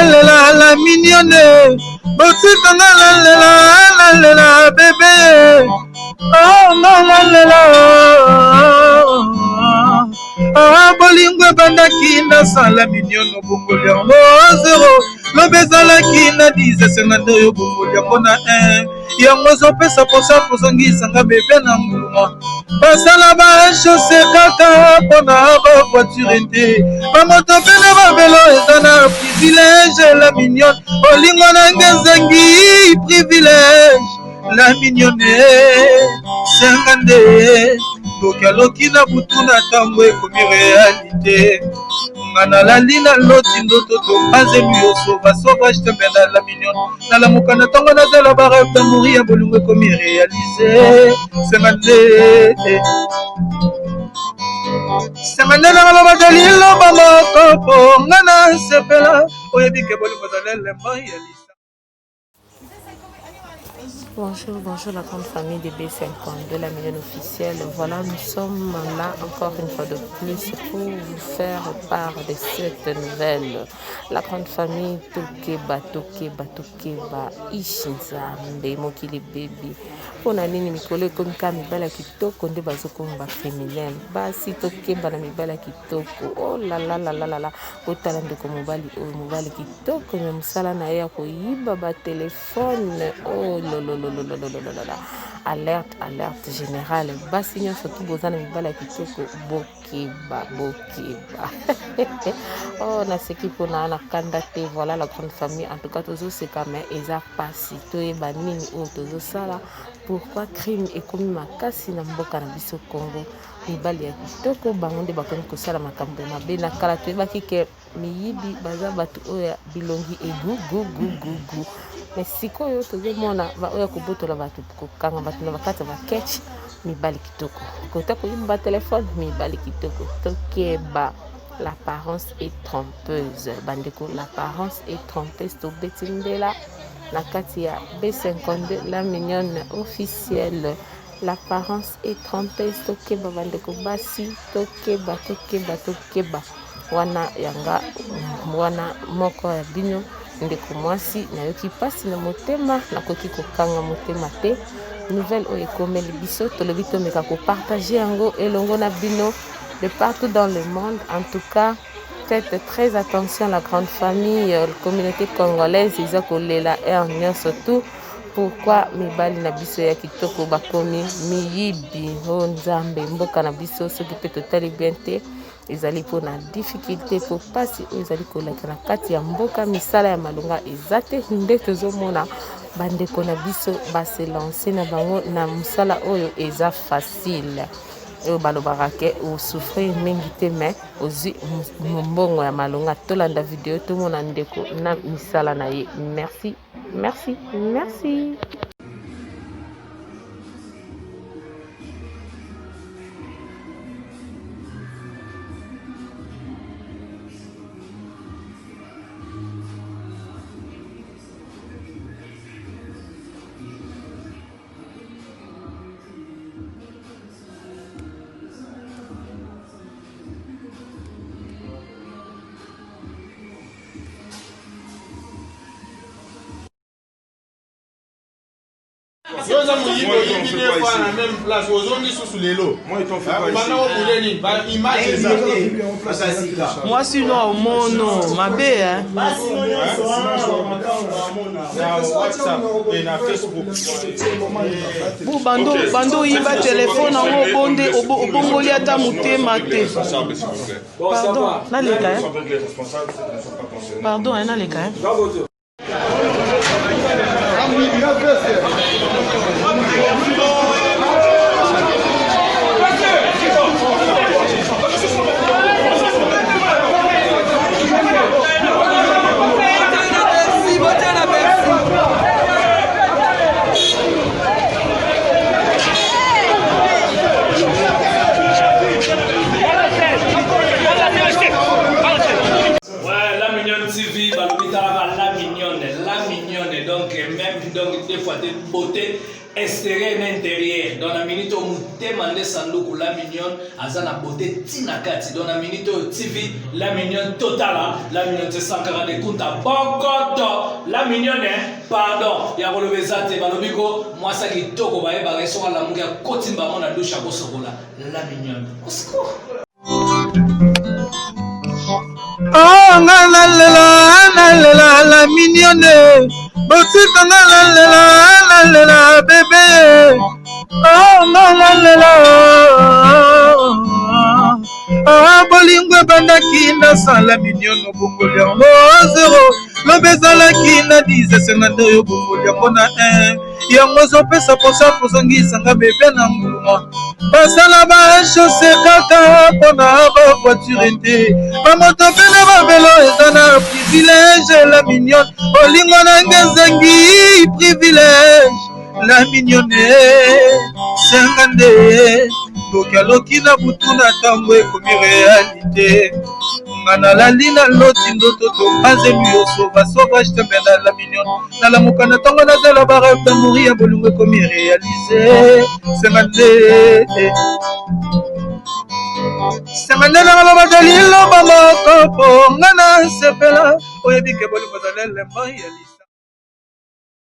la mignonne. Botikanga la bébé. Oh bolingo bandaki na sala mignonne bongoli yango 0 lobe ezalaki na 10 52 oyo bongoli yango na 1 yango ezopesa posa kozongisanga bebe na mbuma basala bachose kaka mpona bavoiture te bamoto mpe na babelo eza na privilege la mignonne bolingo nange ezengi privilege la mignonne sengande tokaloki na butu na ntango ekomi realite nga nalali na loti ndoto topanzemi yoso basauvage tembe na la mignonne nalamuka na ntango nazala barêve d'amour ya bolingo ekomi réalise sengande nanga loba liloba moko mpo nga nasepela oyebike bolingo zalelemba ya lisa. Bonjour, bonjour la grande famille des B52, la mignonne officielle. Voilà, nous sommes là encore une fois de plus pour vous faire part de cette nouvelle. La grande famille Tokeba, Ishinzambe, Mokili Baby. On a nini mikolo comme kamibala kitoko nde bazokomba féminin. Basi Tokeba na mibala kitoko. Oh la la la la la la. Otala ndeko mobali kitoko na musala na ya koyiba ba téléphone. Oh lolo. Alerte générale. Bassignon surtout bozana mibala kitoko bokeba. Oh na seki pona na kandate voilà la grande famille en tout cas tozo c'est quand même eza pasi to eba nini o tozo sala pourquoi crime et comme makasi na mboka na biso Congo mibali ya kitoko bango nde bakomi kosala makambo mabe na kala to eba kike miyibi baza batu oya bilongi egu gu mais sikoyo tozomona oya kobotola batu kokanga batu na bakata ba catch mibali kitoko kota koyiba ba téléphone mibali kitoko tokeba. L'apparence est trompeuse. Bandeko, l'apparence est trompeuse. To betindela la Katia B52, la mignonne officielle. L'apparence est trompeuse. Tokeba bandeko basi. Tokeba. Wana yanga wana moko ya bino. Ndeko mwasi na yoki pasi na motema na koki kokanga motema te. Nouvelle o ekomeli biso tolobito meka ko partager yango elongo na bino. De partout dans le monde, en tout cas, faites très attention à la grande famille, la communauté congolaise, ils ont la hernie surtout. Pourquoi mibali na biso ya kitoko bakomi miyibi ho nzambe mboka na biso soki pe totali bien te ezali pour na difficulté pour passer ezali koleka na kati ya mboka misala ya malunga ezate nde tozomona bandeko na biso base lancer na bango na musala oyo eza facile. Et balobaka ke o souffrir mingi te mais ozi mbongo ya malonga tolanda video to mona ndeko na misala na ye. Merci. Moi sinon mon ma bé hein. Bon bando iba téléphone en bonde obongoli ata mutema te. Pardon, là les gars. Pardon, là les gars. La mignonne, donc même donc des fois des beautés extérieur et intérieur. Dans la minute où nous demandons Sandoku la mignonne, Azana beauté Tinakati. Dans la minute où TV, la mignonne totale, la mignonne de Sankara de Kunta, Bokoto, la mignonne, pardon, ya relevé ça, te balobiko, moi ça qui toko, bae, bae, soit la mouga, kotimba, mon a douche à Bosokola, la mignonne. Au secours. Oh, la mignonne. Botika la bébé. Oh, ah, bolingo bandaki na sala mignonne bongoli yango 0 lobe ezalaki na 10 esenganda oyo bongoli yango na 1 yango ezopesa posa kozongisa nga bebe na mbuma basala bashose kaka mpona bavoiture te bamoto mpe na babelo eza na privilege la mignonne bolingo nange ezengi privilege la mignonne sengande tokaloki na butu na ntango ekomi realite nga nalali na loti ndoto topanzeli yo sauvage tembe na la mignonne nalamuka na ntango nazala bareve d'amouri ya bolingo ekomi réalise sengande nanga lobaza liloba moko mpo nga na sepela oyebike bolingo zala elembo ya lise